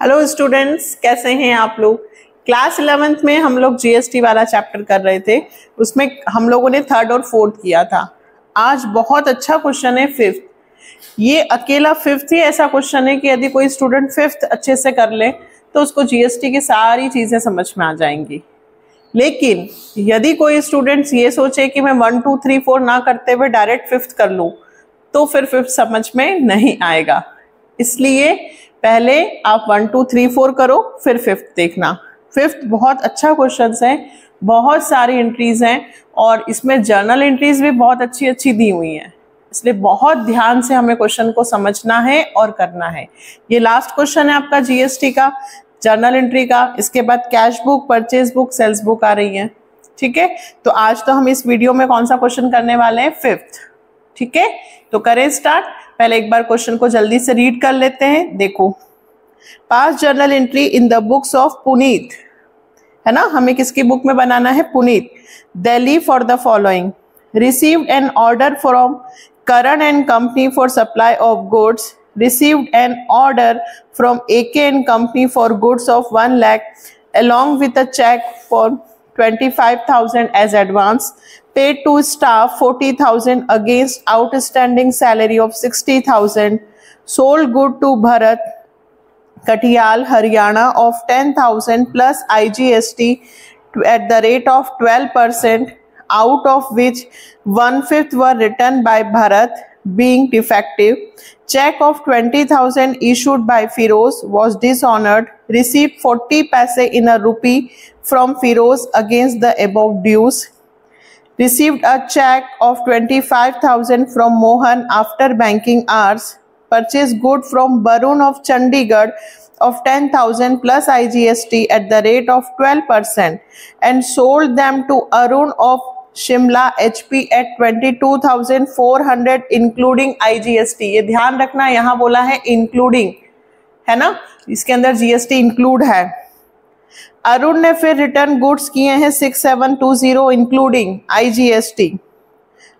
Hello students, कैसे हैं आप लोग। क्लास 11th में हम लोग जीएसटी वाला चैप्टर कर रहे थे। उसमें हम लोगों ने थर्ड और फोर्थ किया था। आज बहुत अच्छा क्वेश्चन है फिफ्थ। ये अकेला फिफ्थ ही ऐसा क्वेश्चन है कि यदि कोई स्टूडेंट फिफ्थ अच्छे से कर ले तो उसको जीएसटी की सारी चीजें समझ में आ जाएंगी। लेकिन यदि कोई स्टूडेंट्स ये सोचे कि मैं 1 2 3 4 ना करते हुए डायरेक्ट फिफ्थ कर लूँ तो फिर फिफ्थ समझ में नहीं आएगा। इसलिए पहले आप 1 2 3 4 करो, फिर फिफ्थ देखना। फिफ्थ बहुत अच्छा क्वेश्चन है, बहुत सारी एंट्रीज हैं और इसमें जर्नल एंट्रीज भी बहुत अच्छी अच्छी दी हुई हैं। इसलिए बहुत ध्यान से हमें क्वेश्चन को समझना है और करना है। ये लास्ट क्वेश्चन है आपका जीएसटी का, जर्नल एंट्री का। इसके बाद cash book, purchase book, sales book आ रही है। ठीक है, तो आज तो हम इस वीडियो में कौन सा क्वेश्चन करने वाले हैं, फिफ्थ। ठीक है, तो करें स्टार्ट। पहले एक बार क्वेश्चन को जल्दी से रीड कर लेते हैं। देखो, past journal entry in the books of Puneet, है ना, हमें किसकी बुक में बनाना है, Puneet. Delhi for the following, received an order from Karan and company for supply of goods, received an order from AK and Company for goods of 1 lakh along with a check for 25,000 as advance, paid to staff 40,000 against outstanding salary of 60,000, sold good to Bharat Katiyal, Haryana of 10,000 plus IGST at the rate of 12%, out of which 1/5 were returned by Bharat being defective. Check of 20,000 issued by Firoz was dishonored. Received 40 paise in a rupee from Firoz against the above dues. Received a check of 25,000 from Mohan after banking hours. Purchased good from Barun of Chandigarh of 10,000 plus IGST at the rate of 12% and sold them to Arun of Shimla HP at 22,400 including IGST। ये ध्यान रखना, यहाँ बोला है including, है ना, इसके अंदर जीएसटी इंक्लूड है। अरुण ने फिर रिटर्न गुड्स किए हैं 6720 including IGST,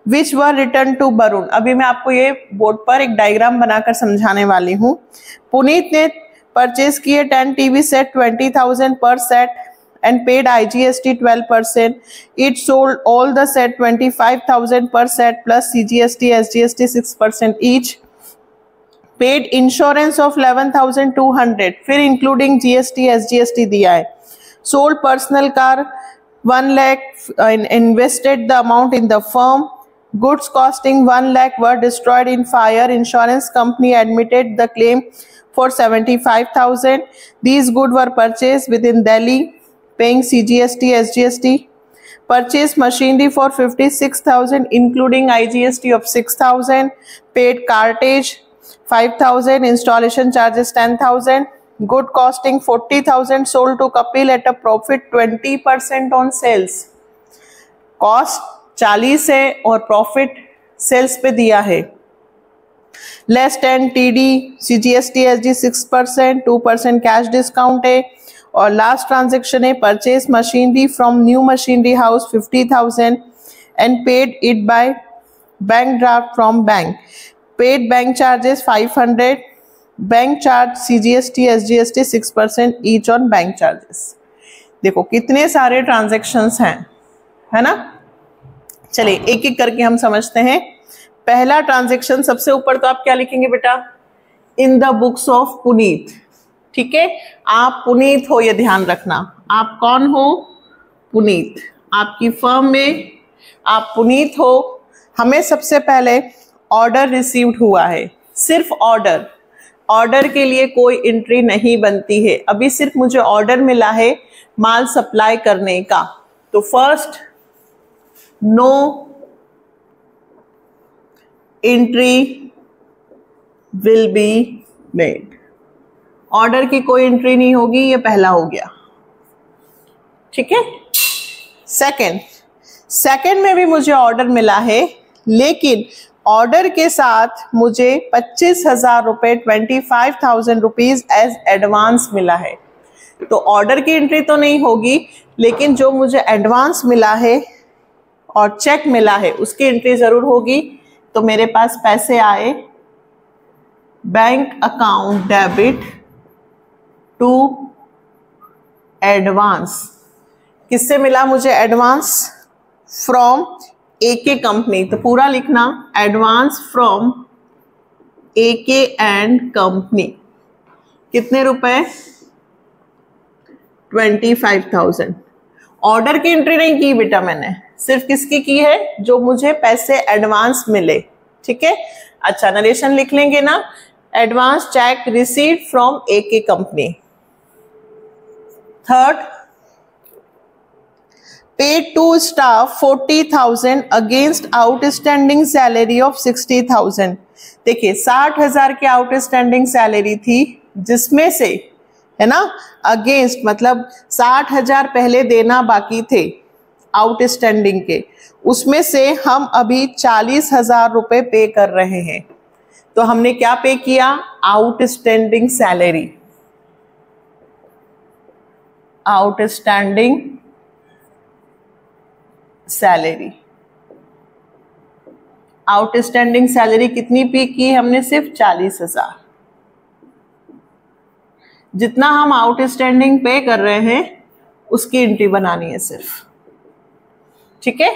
which were return to Varun. अभी मैं आपको ये बोर्ड पर एक डायग्राम बनाकर समझाने वाली हूँ। पुनीत ने परचेज किए 10 TV सेट 20,000 पर set and paid IGST 12%. It sold all the set 25,000 per set plus CGST, SGST 6% each. Paid insurance of 11,200, फिर including GST, SGST दिया है। Sold personal car 1 lakh, invested the amount in the firm. Goods costing 1 lakh were destroyed in fire. Insurance company admitted the claim for 75,000. These goods were purchased within Delhi, paying CGST, SGST. Purchased machinery for 56,000 including IGST of 6,000. Paid cartage 5,000, installation charges 10,000. Good costing 40,000, sold to Kapil at a profit 20% on sales. Cost 40 है और profit sales पे दिया है। Less 10 TD, CGST, SG 6%, 2% cash discount है। और last transaction है, purchase machinery from new machinery house 50,000 and paid it by bank draft from bank. Paid bank charges 500, bank charge CGST, SGST 6% each on bank charges. देखो कितने सारे transactions हैं, है ना। चलिए एक एक करके हम समझते हैं। पहला ट्रांजेक्शन सबसे ऊपर तो आप क्या लिखेंगे बेटा, in the books of Puneet. ठीक है, आप पुनीत हो, ये ध्यान रखना। आप कौन हो, पुनीत। आपकी फर्म में आप पुनीत हो। हमें सबसे पहले ऑर्डर रिसीव्ड हुआ है, सिर्फ ऑर्डर। ऑर्डर के लिए कोई एंट्री नहीं बनती है। अभी सिर्फ मुझे ऑर्डर मिला है माल सप्लाई करने का, तो first no entry will be made. Order की कोई एंट्री नहीं होगी, ये पहला हो गया। ठीक है, सेकंड में भी मुझे ऑर्डर मिला है, लेकिन ऑर्डर के साथ मुझे 25,000 रुपये 25,000 रुपीज एज एडवांस मिला है। तो ऑर्डर की एंट्री तो नहीं होगी, लेकिन जो मुझे एडवांस मिला है और चेक मिला है उसकी एंट्री जरूर होगी। तो मेरे पास पैसे आए, bank account debit to advance. किससे मिला मुझे एडवांस? From AK company. तो पूरा लिखना, advance from AK and company. कितने रुपए? 25,000। ऑर्डर की एंट्री नहीं की बेटा मैंने, सिर्फ किसकी की है? जो मुझे पैसे एडवांस मिले। ठीक है, अच्छा नरेशन लिख लेंगे ना। Advance cheque received from AK company. Third, paid to staff 40,000 against outstanding salary of 60,000। देखिए 60,000 की आउटस्टैंडिंग सैलरी थी, जिसमें से है ना अगेंस्ट मतलब 60,000 पहले देना बाकी थे आउटस्टैंडिंग के, उसमें से हम अभी 40,000 रुपए पे कर रहे हैं। तो हमने क्या पे किया? Outstanding salary. Outstanding salary. Outstanding salary कितनी पे की हमने? सिर्फ 40,000। जितना हम आउटस्टैंडिंग पे कर रहे हैं उसकी एंट्री बनानी है सिर्फ। ठीक है,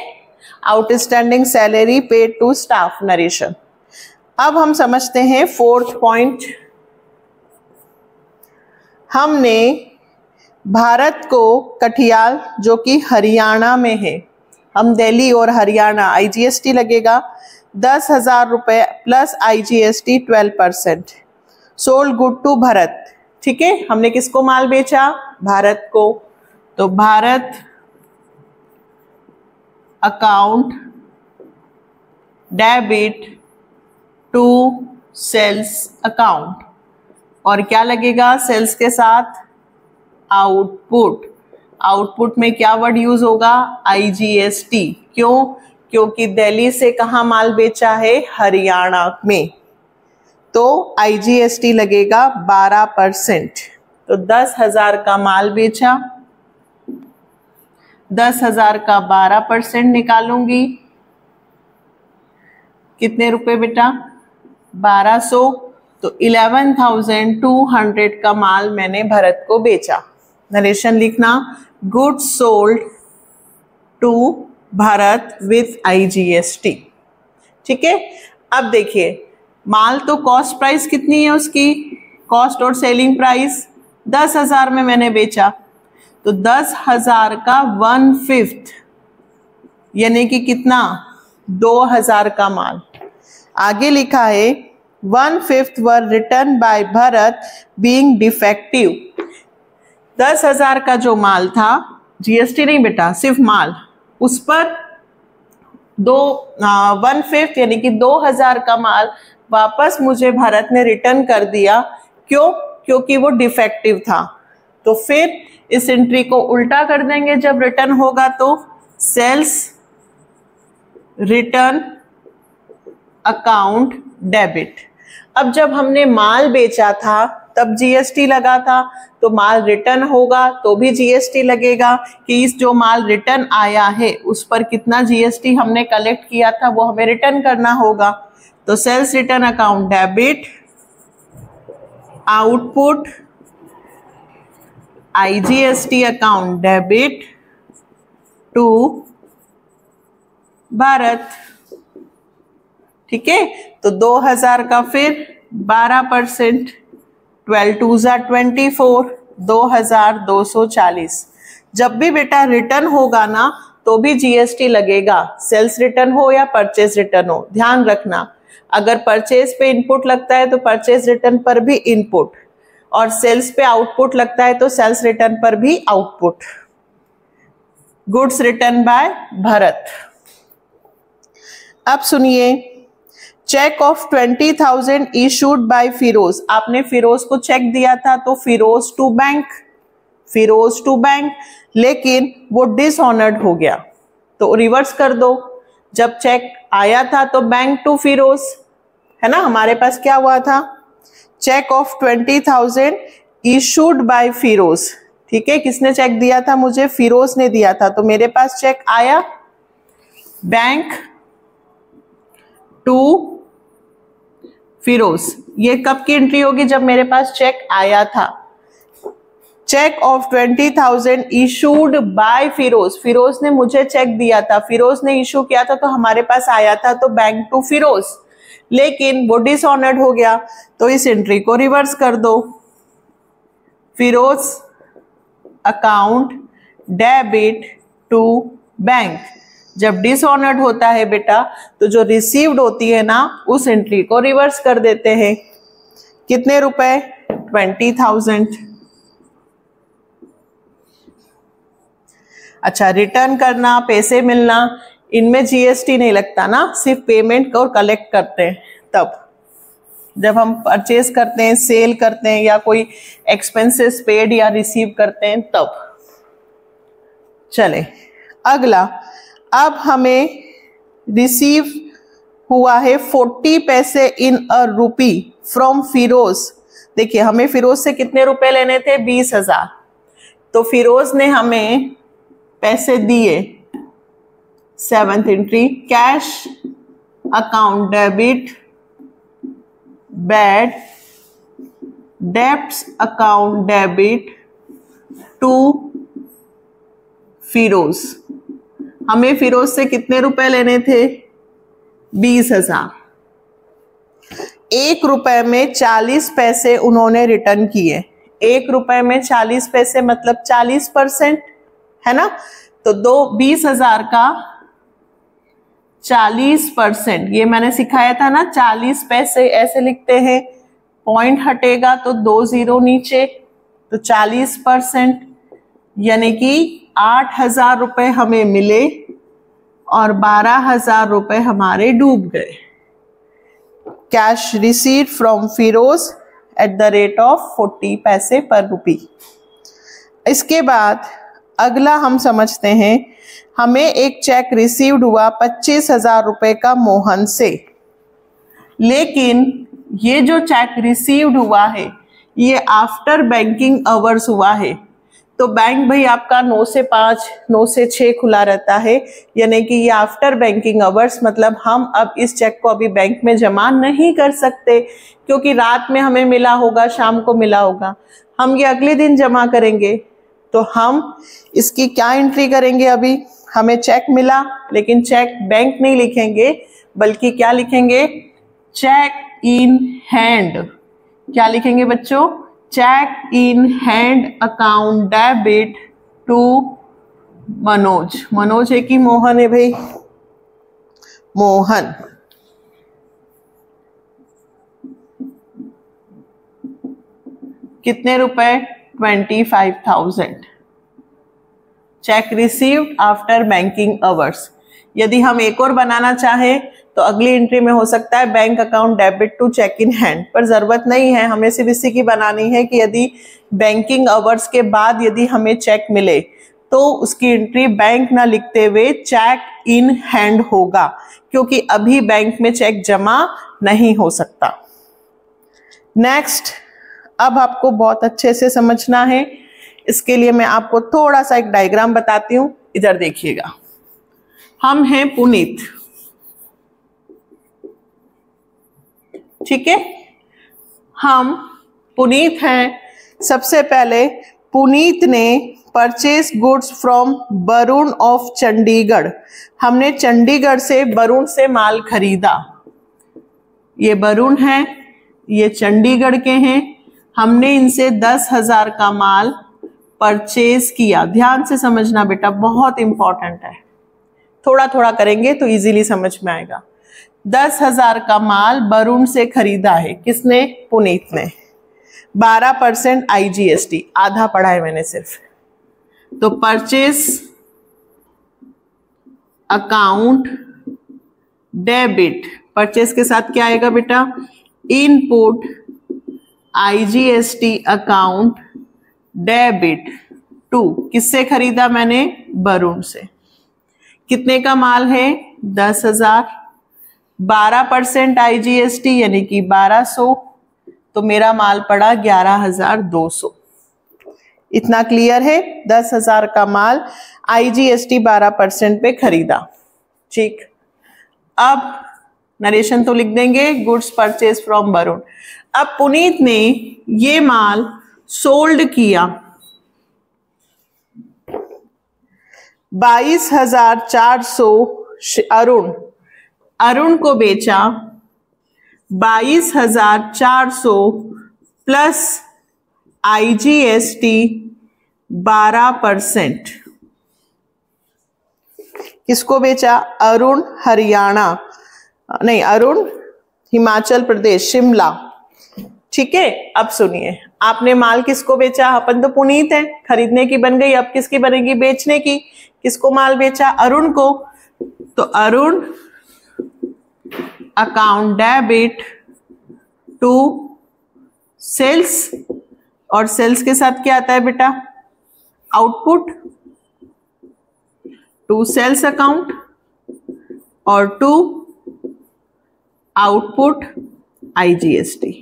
outstanding salary paid to staff narration. अब हम समझते हैं फोर्थ पॉइंट। हमने भारत को कठियाल जो कि हरियाणा में है, हम दिल्ली और हरियाणा IGST लगेगा 10,000 रुपए plus IGST 12%। Sold good to Bharat. ठीक है, हमने किसको माल बेचा? भारत को। तो Bharat account debit to sales account. और क्या लगेगा सेल्स के साथ? आउटपुट। आउटपुट में क्या वर्ड यूज होगा? IGST। क्यों? क्योंकि दिल्ली से कहाँ माल बेचा है? हरियाणा में। तो IGST लगेगा 12%। तो 10,000 का माल बेचा, 10,000 का 12% निकालूंगी। कितने रुपए बेटा? 1200। तो 11,200 का माल मैंने भारत को बेचा। नरेशन लिखना, goods sold to Bharat with IGST। ठीक है, अब देखिए माल तो कॉस्ट प्राइस कितनी है उसकी? कॉस्ट और सेलिंग प्राइस 10,000 में मैंने बेचा, तो 10,000 का 1/5 यानी कि कितना? 2,000 का माल। आगे लिखा है 1/5 वर return by Bharat being defective. 10,000 का जो माल था, GST नहीं बेटा, सिर्फ माल, उस पर 1/5 यानी कि 2,000 का माल वापस मुझे भारत ने रिटर्न कर दिया। क्यों? क्योंकि वो डिफेक्टिव था। तो फिर इस एंट्री को उल्टा कर देंगे जब रिटर्न होगा, तो सेल्स रिटर्न अकाउंट डेबिट। अब जब हमने माल बेचा था तब GST लगा था, तो माल रिटर्न होगा तो भी GST लगेगा कि इस जो माल रिटर्न आया है उस पर कितना GST हमने कलेक्ट किया था वो हमें रिटर्न करना होगा। तो sales return account debit, output IGST account debit to Bharat. ठीक है, तो 2,000 का फिर 12%, 12 2 24, 2,240। जब भी बेटा रिटर्न होगा ना तो भी GST लगेगा, सेल्स रिटर्न हो या परचेज रिटर्न हो। ध्यान रखना, अगर परचेज पे इनपुट लगता है तो परचेज रिटर्न पर भी इनपुट, और सेल्स पे आउटपुट लगता है तो सेल्स रिटर्न पर भी output. Goods return by Bharat. अब सुनिए, cheque of 20,000 issued by Firoz. आपने फिरोज को चेक दिया था तो फिरोज टू बैंक, लेकिन वो डिसऑनर्ड हो गया, तो रिवर्स कर दो। जब चेक आया था तो बैंक टू फिरोज, है ना, हमारे पास क्या हुआ था? Cheque of 20,000 issued by Firoz. ठीक है, किसने चेक दिया था? मुझे फिरोज ने दिया था, तो मेरे पास चेक आया बैंक टू फिरोज। ये कब की एंट्री होगी? जब मेरे पास चेक आया था। Cheque of 20,000 issued by Firoz. Firoz ने मुझे चेक दिया था, फिरोज ने इशू किया था तो हमारे पास आया था तो बैंक टू फिरोज, लेकिन वो डिसऑनर्ड हो गया तो इस एंट्री को रिवर्स कर दो। Firoz account debit to bank. जब डिसऑनर्ड होता है बेटा तो जो रिसीव्ड होती है ना उस एंट्री को रिवर्स कर देते हैं। कितने रुपए? 20,000। अच्छा, रिटर्न करना, पैसे मिलना, इनमें जीएसटी नहीं लगता ना, सिर्फ पेमेंट और कलेक्ट करते हैं तब जब हम परचेज करते हैं, सेल करते हैं या कोई एक्सपेंसेस पेड या रिसीव करते हैं तब। चले अगला, अब हमें रिसीव हुआ है 40 पैसे इन अ रूपी फ्रॉम फिरोज। देखिए हमें फिरोज से कितने रुपए लेने थे? 20,000। तो फिरोज ने हमें पैसे दिए। 7th entry, cash account debit bad debts account debit to Firoz. हमें फिरोज से कितने रुपए लेने थे? 20,000। 1 रुपए में 40 पैसे उन्होंने रिटर्न किए। 1 रुपए में 40 पैसे मतलब 40% है ना। तो 20,000 का 40%, ये मैंने सिखाया था ना, 40 पैसे ऐसे लिखते हैं, पॉइंट हटेगा तो 2 0 नीचे, तो 40%, यानी कि 8,000 रुपए हमें मिले और 12,000 रुपए हमारे डूब गए। Cash received from Firoz at the rate of 40 पैसे पर रुपी। इसके बाद अगला हम समझते हैं, हमें एक चेक रिसीव्ड हुआ 25,000 रुपए का मोहन से, लेकिन ये जो चेक रिसीव्ड हुआ है ये आफ्टर बैंकिंग आवर्स हुआ है। तो बैंक भाई आपका 9 से 5, 9 से 6 खुला रहता है, यानी कि ये आफ्टर बैंकिंग आवर्स, मतलब हम अब इस चेक को अभी बैंक में जमा नहीं कर सकते क्योंकि रात में हमें मिला होगा, शाम को मिला होगा, हम ये अगले दिन जमा करेंगे। तो हम इसकी क्या एंट्री करेंगे? अभी हमें चेक मिला लेकिन चेक बैंक नहीं लिखेंगे बल्कि क्या लिखेंगे? Cheque in hand. क्या लिखेंगे बच्चों? Cheque in hand account debit to Manoj. Manoj है कि मोहन है भाई? मोहन। कितने रुपए? 25,000। Cheque received after banking hours. यदि हम एक और बनाना चाहें तो अगली एंट्री में हो सकता है bank account debit to cheque in hand, पर जरूरत नहीं है, हमें सिर्फ इसी की बनानी है कि यदि बैंकिंग आवर्स के बाद यदि हमें चेक मिले तो उसकी एंट्री बैंक ना लिखते हुए चेक इन हैंड होगा, क्योंकि अभी बैंक में चेक जमा नहीं हो सकता। नेक्स्ट, अब आपको बहुत अच्छे से समझना है, इसके लिए मैं आपको थोड़ा सा एक डायग्राम बताती हूं, इधर देखिएगा। हम हैं पुनीत, ठीक है, हम पुनीत हैं। सबसे पहले पुनीत ने purchase goods from Varun of Chandigarh. हमने चंडीगढ़ से वरुण से माल खरीदा। ये वरुण है, ये चंडीगढ़ के हैं। हमने इनसे 10,000 का माल परचेज किया। ध्यान से समझना बेटा, बहुत इंपॉर्टेंट है, थोड़ा थोड़ा करेंगे तो इजीली समझ में आएगा। 10,000 का माल वरुण से खरीदा है। किसने? पुनीत ने। 12% IGST, आधा पढ़ा है मैंने सिर्फ। तो परचेज अकाउंट डेबिट, परचेज के साथ क्या आएगा बेटा? Input IGST account debit to, किससे खरीदा मैंने? वरुण से। कितने का माल है? 10,000। 12% IGST यानी कि 1200, तो मेरा माल पड़ा 11,200। इतना क्लियर है? 10,000 का माल IGST 12% पे खरीदा। ठीक, अब नरेशन तो लिख देंगे, गुड्स परचेज फ्रॉम वरुण। अब पुनीत ने ये माल सोल्ड किया, 22,400 अरुण को बेचा 22,400 प्लस IGST 12%। किसको बेचा? अरुण हरियाणा, नहीं अरुण हिमाचल प्रदेश, शिमला। ठीक है, अब सुनिए, आपने माल किसको बेचा? अपन तो पुनीत है, खरीदने की बन गई, अब किसकी बनेगी? बेचने की। किसको माल बेचा? अरुण को। तो Arun account debit to sales, और सेल्स के साथ क्या आता है बेटा? आउटपुट, टू सेल्स अकाउंट और टू आउटपुट IGST।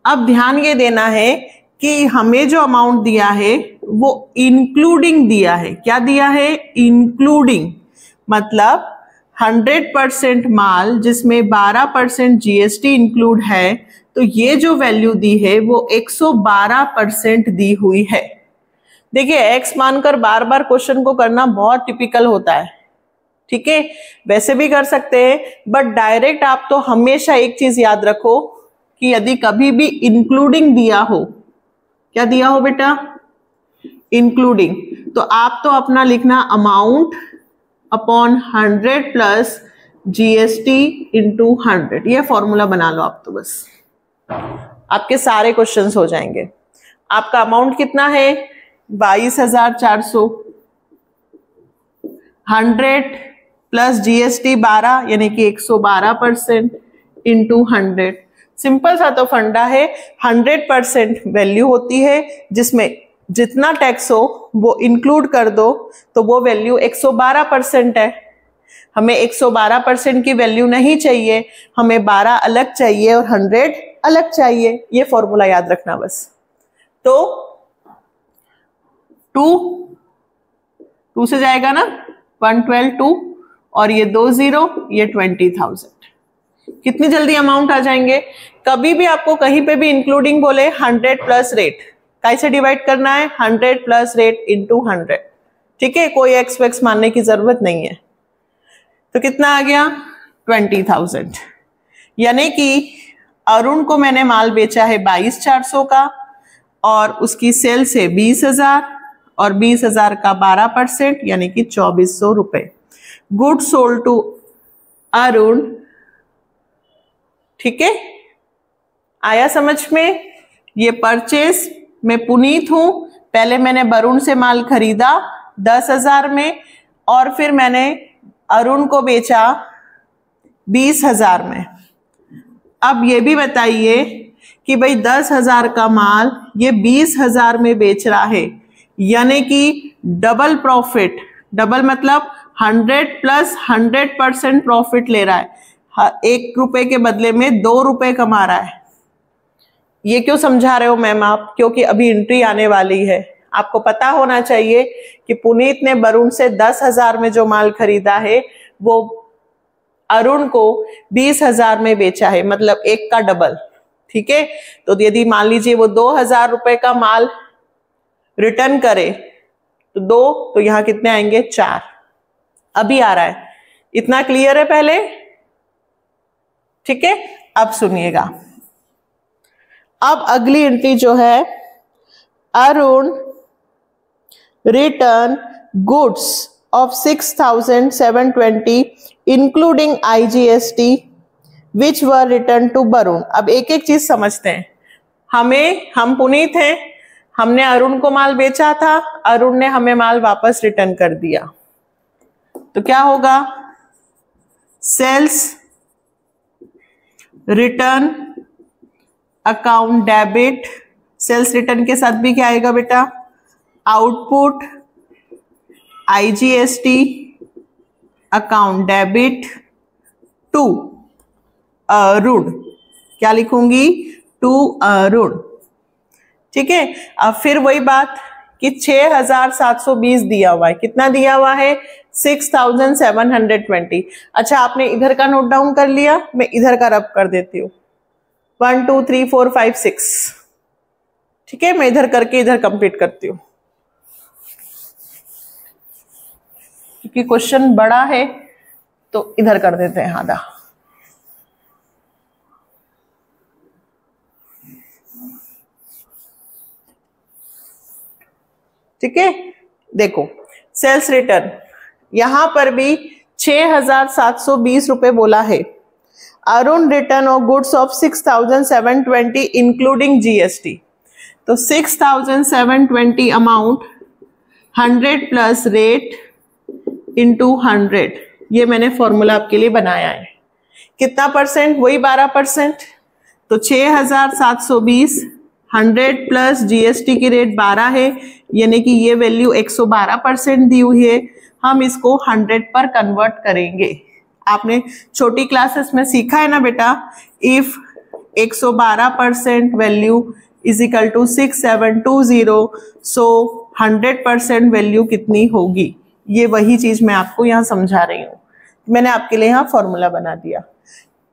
अब ध्यान ये देना है कि हमें जो अमाउंट दिया है वो इंक्लूडिंग दिया है। क्या दिया है? इंक्लूडिंग, मतलब 100% माल जिसमें 12% GST इंक्लूड है, तो ये जो वैल्यू दी है वो 112% दी हुई है। देखिए, एक्स मानकर बार बार क्वेश्चन को करना बहुत टिपिकल होता है, ठीक है, वैसे भी कर सकते हैं, बट डायरेक्ट आप तो हमेशा एक चीज याद रखो कि यदि कभी भी इंक्लूडिंग दिया हो, क्या दिया हो बेटा? इंक्लूडिंग, तो आप तो अपना लिखना amount upon 100 plus GST into 100, ये फॉर्मूला बना लो आप, तो बस आपके सारे क्वेश्चंस हो जाएंगे। आपका अमाउंट कितना है? 22,400, 100 प्लस GST 12 यानी कि 112% इंटू 100। सिंपल सा तो फंडा है, 100% वैल्यू होती है जिसमें जितना टैक्स हो वो इंक्लूड कर दो, तो वो वैल्यू 112% है। हमें 112% की वैल्यू नहीं चाहिए, हमें 12 अलग चाहिए और 100 अलग चाहिए। ये फॉर्मूला याद रखना बस। तो 2 से जाएगा ना, 112 2, और ये 20, ये 20,000। कितनी जल्दी अमाउंट आ जाएंगे? कभी भी आपको कहीं पे भी इंक्लूडिंग बोले 100 प्लस रेट, कैसे डिवाइड करना है? 100 प्लस रेट इंटू 100। ठीक है, कोई एक्स वैक्स मानने की जरूरत नहीं है। तो कितना आ गया? 20,000। यानी कि अरुण को मैंने माल बेचा है 22,400 का, और उसकी सेल से 20,000, और 20,000 का 12% यानी कि 2,400 रुपए। Good sold to Arun. ठीक है, आया समझ में? ये परचेस में पुनीत हूं, पहले मैंने वरुण से माल खरीदा 10,000 में, और फिर मैंने अरुण को बेचा 20,000 में। अब ये भी बताइए कि भाई 10,000 का माल ये 20,000 में बेच रहा है, यानी कि डबल प्रॉफिट। डबल मतलब 100 प्लस 100% प्रॉफिट ले रहा है, 1 रुपए के बदले में 2 रुपए कमा रहा है। ये क्यों समझा रहे हो मैम आप? क्योंकि अभी एंट्री आने वाली है। आपको पता होना चाहिए कि पुनीत ने वरुण से 10,000 में जो माल खरीदा है वो अरुण को 20,000 में बेचा है, मतलब 1 का डबल। ठीक है, तो यदि मान लीजिए वो 2,000 रुपए का माल रिटर्न करे तो 2, तो यहां कितने आएंगे? 4। अभी आ रहा है, इतना क्लियर है पहले? ठीक है, अब सुनिएगा। अब अगली एंट्री जो है, Arun return goods of 6,720 including IGST which were return to Varun. अब एक एक चीज समझते हैं। हम पुनीत हैं, हमने अरुण को माल बेचा था, अरुण ने हमें माल वापस रिटर्न कर दिया, तो क्या होगा? Sales return account debit, sales return के साथ भी क्या आएगा बेटा? Output IGST account debit to Arun. क्या लिखूंगी? टू अरुण। ठीक है, अब फिर वही बात कि 6,720 दिया हुआ है। कितना दिया हुआ है? 6,720। अच्छा, आपने इधर का नोट डाउन कर लिया, मैं इधर का रब कर देती हूँ। 1 2 3 4 5 6। ठीक है, मैं इधर करके इधर कंप्लीट करती हूँ। क्योंकि क्वेश्चन बड़ा है तो इधर कर देते हैं आधा। ठीक है, देखो सेल्स रिटर्न यहां पर भी 6,720 रुपए बोला है। Arun return of goods of 6,720 including GST. तो 6,720 अमाउंट 100 प्लस रेट इंटू 100, ये मैंने फॉर्मूला आपके लिए बनाया है। कितना परसेंट? वही 12%। तो 6,720 100 प्लस जीएसटी की रेट 12 है, यानी कि ये वैल्यू 112% दी हुई है। हम इसको 100 पर कन्वर्ट करेंगे। आपने छोटी क्लासेस में सीखा है ना बेटा, if 112% value is equal to 6720, so 100% value कितनी होगी। ये वही चीज मैं आपको यहाँ समझा रही हूँ। मैंने आपके लिए यहाँ फॉर्मूला बना दिया।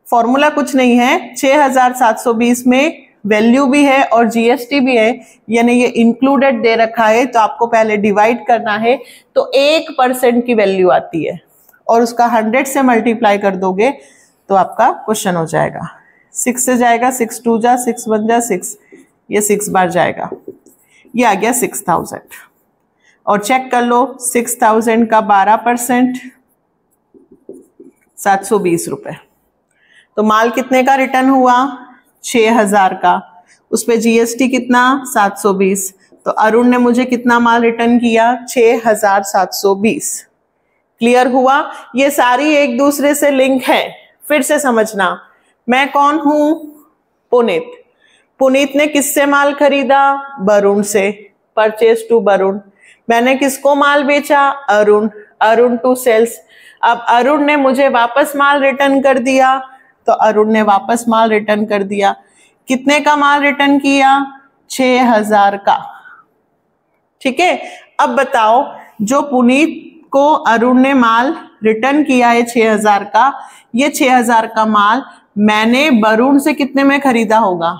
फॉर्मूला कुछ नहीं है, 6,720 में वैल्यू भी है और जीएसटी भी है, यानी ये इंक्लूडेड दे रखा है। तो आपको पहले डिवाइड करना है, तो 1% की वैल्यू आती है और उसका 100 से मल्टीप्लाई कर दोगे तो आपका क्वेश्चन हो जाएगा। 6 से जाएगा, 6 2 जा 6 1 जा 6, ये 6 बार जाएगा, ये आ गया 6,000। और चेक कर लो 6,000 का 12% 720 रुपए। तो माल कितने का रिटर्न हुआ? 6,000 का। उस पे जीएसटी कितना? 720। तो अरुण ने मुझे कितना माल रिटर्न किया? 6,720। क्लियर हुआ? ये सारी एक दूसरे से लिंक है। फिर से समझना, मैं कौन हूं? पुनीत। पुनीत ने किससे माल खरीदा? वरुण से। Purchase to Varun. मैंने किसको माल बेचा? अरुण। Arun to sales. अब अरुण ने मुझे वापस माल रिटर्न कर दिया, तो अरुण ने वापस माल रिटर्न कर दिया। कितने का माल रिटर्न किया? 6,000 का। ठीक है, अब बताओ, जो पुनीत को अरुण ने माल रिटर्न किया है 6,000 का, ये 6,000 का माल मैंने वरुण से कितने में खरीदा होगा?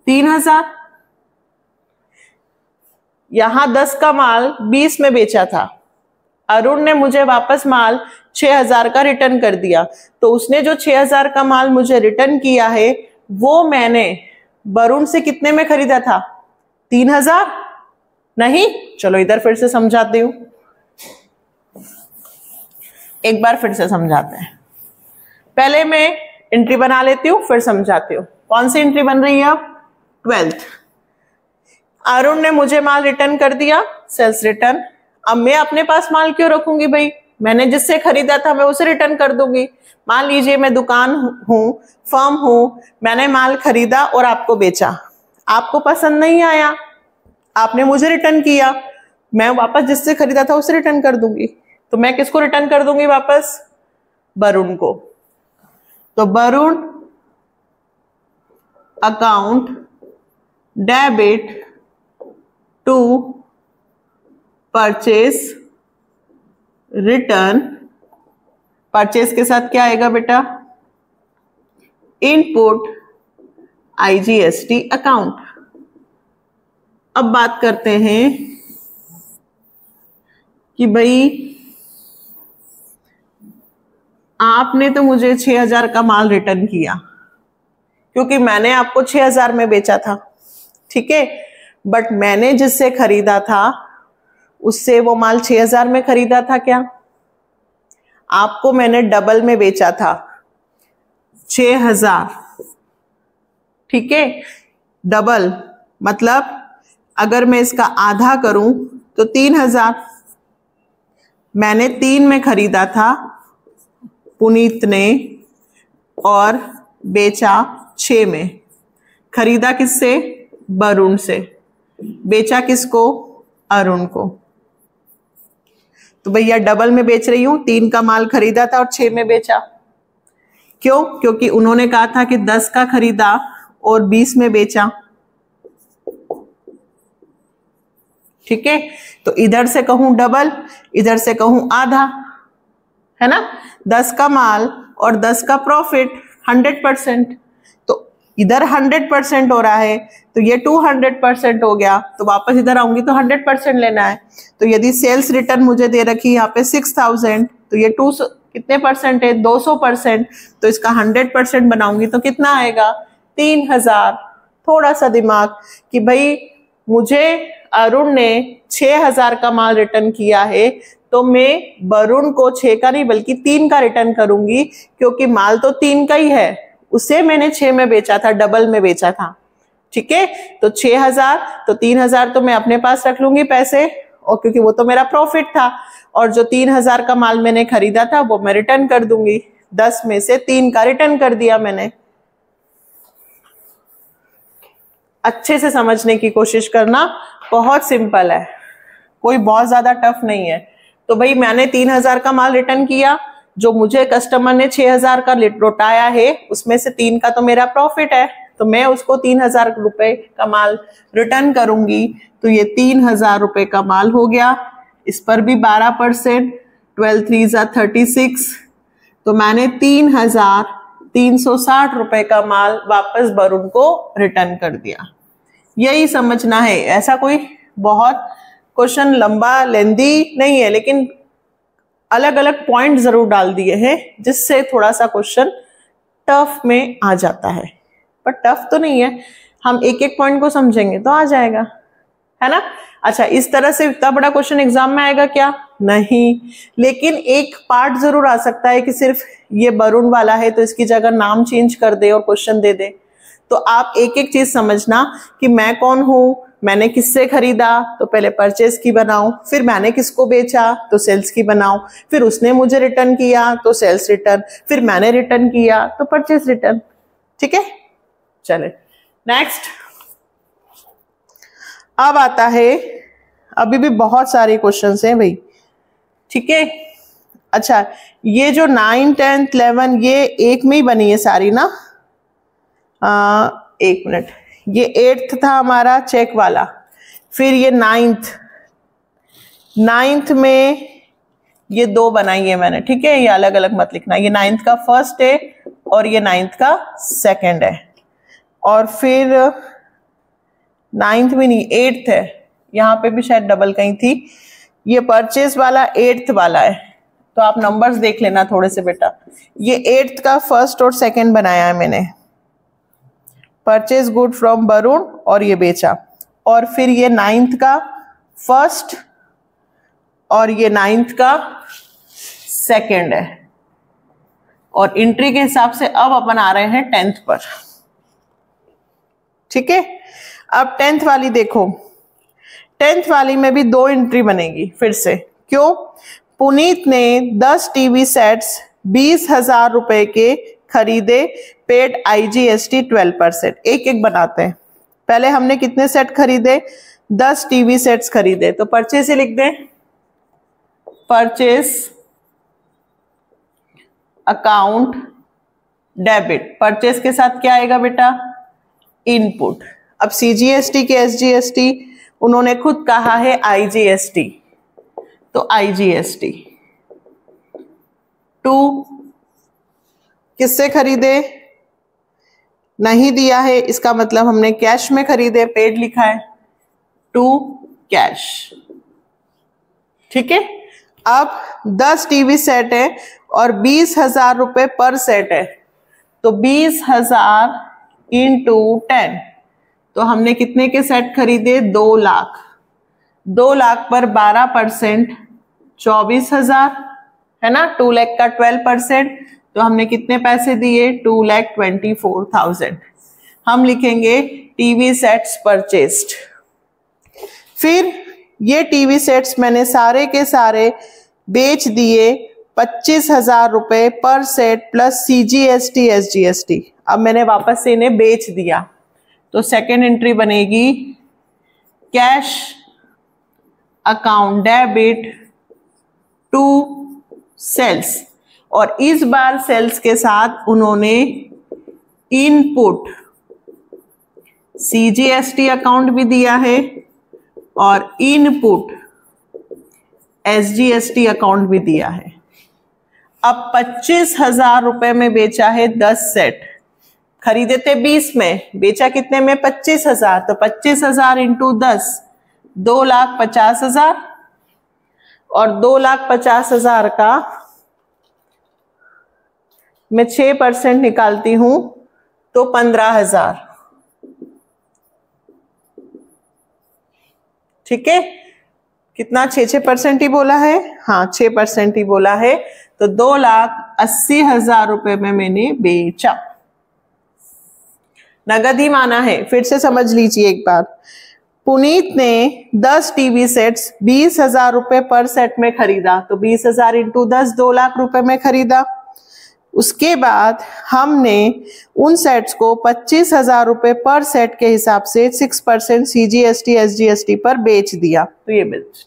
3,000। यहां 10 का माल 20 में बेचा था। अरुण ने मुझे वापस माल 6,000 का रिटर्न कर दिया, तो उसने जो 6,000 का माल मुझे रिटर्न किया है वो मैंने वरुण से कितने में खरीदा था? 3,000 नहीं? चलो इधर फिर से समझाती हूं, एक बार फिर से समझाते हैं। पहले मैं एंट्री बना लेती हूं, फिर समझाती हूं। कौन सी एंट्री बन रही है अब? 12th। अरुण ने मुझे माल रिटर्न कर दिया, सेल्स रिटर्न। अब मैं अपने पास माल क्यों रखूंगी भाई? मैंने जिससे खरीदा था मैं उसे रिटर्न कर दूंगी। मान लीजिए मैं दुकान हूं, फर्म हूं, मैंने माल खरीदा और आपको बेचा, आपको पसंद नहीं आया, आपने मुझे रिटर्न किया, मैं वापस जिससे खरीदा था उसे रिटर्न कर दूंगी। तो मैं किसको रिटर्न कर दूंगी वापस? वरुण को। तो Varun account debit to purchase return. Purchase के साथ क्या आएगा बेटा? Input IGST account. अब बात करते हैं कि भाई आपने तो मुझे 6,000 का माल रिटर्न किया क्योंकि मैंने आपको 6,000 में बेचा था, ठीक है, बट मैंने जिससे खरीदा था उससे वो माल 6,000 में खरीदा था क्या? आपको मैंने डबल में बेचा था, 6,000, ठीक है। डबल मतलब अगर मैं इसका आधा करूं तो 3,000। मैंने 3 में खरीदा था पुनीत ने और बेचा 6 में। खरीदा किससे? वरुण से। बेचा किसको? अरुण को। तो भैया डबल में बेच रही हूं, 3 का माल खरीदा था और 6 में बेचा। क्यों? क्योंकि उन्होंने कहा था कि 10 का खरीदा और 20 में बेचा, ठीक है। तो इधर से कहूं डबल, इधर से कहूं आधा, है ना। 10 का माल और 10 का प्रॉफिट 100%। तो इधर 100% हो रहा है तो ये 200% हो गया, तो वापस इधर आऊंगी तो 100% लेना है। तो यदि सेल्स रिटर्न मुझे दे रखी यहाँ पे 6000, तो ये 200 कितने परसेंट है, 200%, तो इसका 100% बनाऊंगी तो कितना आएगा, 3000। थोड़ा सा दिमाग कि भाई मुझे अरुण ने 6000 का माल रिटर्न किया है, तो मैं वरुण को 6 का नहीं बल्कि 3 का रिटर्न करूंगी, क्योंकि माल तो 3 का ही है, उसे मैंने 6 में बेचा था, डबल में बेचा था। ठीक है, तो 6000, तो 3000 तो मैं अपने पास रख लूंगी पैसे, और क्योंकि वो तो मेरा प्रॉफिट था, और जो 3000 का माल मैंने खरीदा था वो मैं रिटर्न कर दूंगी। 10 में से 3 का रिटर्न कर दिया मैंने। अच्छे से समझने की कोशिश करना, बहुत सिंपल है, कोई बहुत ज्यादा टफ नहीं है। तो भाई मैंने 3000 का माल रिटर्न किया, जो मुझे कस्टमर ने 6000 का लौटाया है उसमें से 3 का तो मेरा प्रॉफिट है, तो मैं उसको 3000 रुपए का माल रिटर्न करूंगी। तो ये 3000 रुपए का माल हो गया, इस पर भी 12%, 12 3 36, तो मैंने 3360 रुपए का माल वापस वरुण को रिटर्न कर दिया। यही समझना है, ऐसा कोई बहुत क्वेश्चन लंबा लेंदी नहीं है, लेकिन अलग अलग पॉइंट जरूर डाल दिए हैं जिससे थोड़ा सा क्वेश्चन टफ में आ जाता है, पर टफ तो नहीं है, हम एक एक पॉइंट को समझेंगे तो आ जाएगा, है ना। अच्छा, इस तरह से इतना बड़ा क्वेश्चन एग्जाम में आएगा क्या, नहीं, लेकिन एक पार्ट जरूर आ सकता है कि सिर्फ ये वरुण वाला है तो इसकी जगह नाम चेंज कर दे और क्वेश्चन दे दे। तो आप एक एक चीज समझना कि मैं कौन हूं, मैंने किससे खरीदा तो पहले परचेज की बनाऊं, फिर मैंने किसको बेचा तो सेल्स की बनाऊं, फिर उसने मुझे रिटर्न किया तो सेल्स रिटर्न, फिर मैंने रिटर्न किया तो परचेज रिटर्न। ठीक है, चले नेक्स्ट। अब आता है, अभी भी बहुत सारे क्वेश्चंस हैं भाई। ठीक है, अच्छा ये जो 9 10 11 ये एक में ही बनी है सारी ना, एक मिनट, ये 8th था हमारा चेक वाला, फिर ये 9th में ये 2 बनाई है मैंने। ठीक है, ये अलग अलग मत लिखना, ये 9th का फर्स्ट है और ये 9th का सेकंड है, और फिर 9th में नहीं 8th है, यहाँ पे भी शायद डबल कहीं थी, ये परचेज वाला 8th वाला है, तो आप नंबर्स देख लेना थोड़े से बेटा। ये 8th का फर्स्ट और सेकंड बनाया है मैंने, परचेज गुड फ्रॉम वरुण, और ये बेचा, और फिर ये 9th का फर्स्ट और ये 9th का सेकंड है, और एंट्री के हिसाब से अब अपन आ रहे हैं 10th पर। ठीक है, अब 10th वाली देखो, 10th वाली में भी 2 एंट्री बनेगी फिर से। क्यों, पुनीत ने 10 टीवी सेट्स 20,000 रुपए के खरीदे, पेड IGST 12%। एक एक बनाते हैं, पहले हमने कितने सेट खरीदे, 10 टीवी सेट्स खरीदे, तो परचेज से लिख दें, परचेज अकाउंट डेबिट, परचेज के साथ क्या आएगा बेटा, इनपुट। अब CGST के SGST उन्होंने खुद कहा है IGST, तो IGST 2 किससे खरीदे, नहीं दिया है, इसका मतलब हमने कैश में खरीदे, पेड लिखा है, 2 कैश। ठीक है, अब 10 टीवी सेट है और 20,000 रुपए पर सेट है, तो 20,000 इंटू 10, तो हमने कितने के सेट खरीदे, 2 लाख। 2 लाख पर 12% 24,000 है ना, 2 लाख का 12%, तो हमने कितने पैसे दिए, 2,24,000। हम लिखेंगे टीवी सेट्स परचेस्ड। फिर ये टीवी सेट्स मैंने सारे के सारे बेच दिए 25,000 रुपए पर सेट प्लस CGST SGST। अब मैंने वापस से इन्हें बेच दिया, तो सेकेंड एंट्री बनेगी cash account debit to sales, और इस बार सेल्स के साथ उन्होंने इनपुट CGST अकाउंट भी दिया है और इनपुट SGST अकाउंट भी दिया है। अब 25,000 रुपए में बेचा है 10 सेट, खरीदे थे 20 में, बेचा कितने में? 25,000। तो 25,000 इंटू 10, 2,50,000, और 2,50,000 का मैं 6% निकालती हूं तो 15,000। ठीक है, कितना? 6% ही बोला है, हाँ 6% ही बोला है। तो 2,80,000 रुपए में मैंने बेचा, नगद ही माना है। फिर से समझ लीजिए एक बार, पुनीत ने 10 टीवी सेट्स 20,000 रुपए पर सेट में खरीदा, तो 20,000 इंटू 10, 2 लाख रुपए में खरीदा। उसके बाद हमने उन सेट्स को 25,000 रुपए पर सेट के हिसाब से 6% CGST SGST पर बेच दिया, तो ये बेच।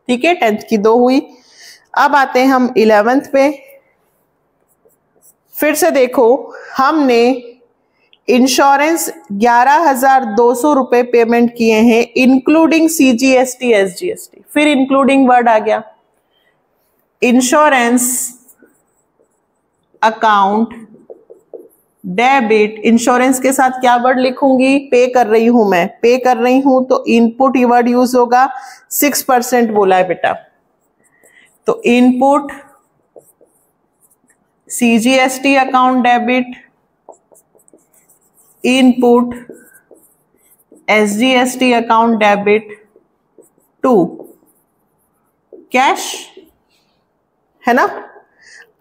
ठीक है, 10th की 2 हुई। अब आते हैं हम 11th पे। फिर से देखो, हमने इंश्योरेंस 11,200 रुपए पेमेंट किए हैं इंक्लूडिंग CGST SGST। फिर इंक्लूडिंग वर्ड आ गया, इंश्योरेंस अकाउंट डेबिट। इंश्योरेंस के साथ क्या वर्ड लिखूंगी? पे कर रही हूं मैं, पे कर रही हूं तो इनपुट वर्ड यूज होगा। 6% बोला है बेटा, तो input CGST account debit, input SGST account debit to cash, है ना।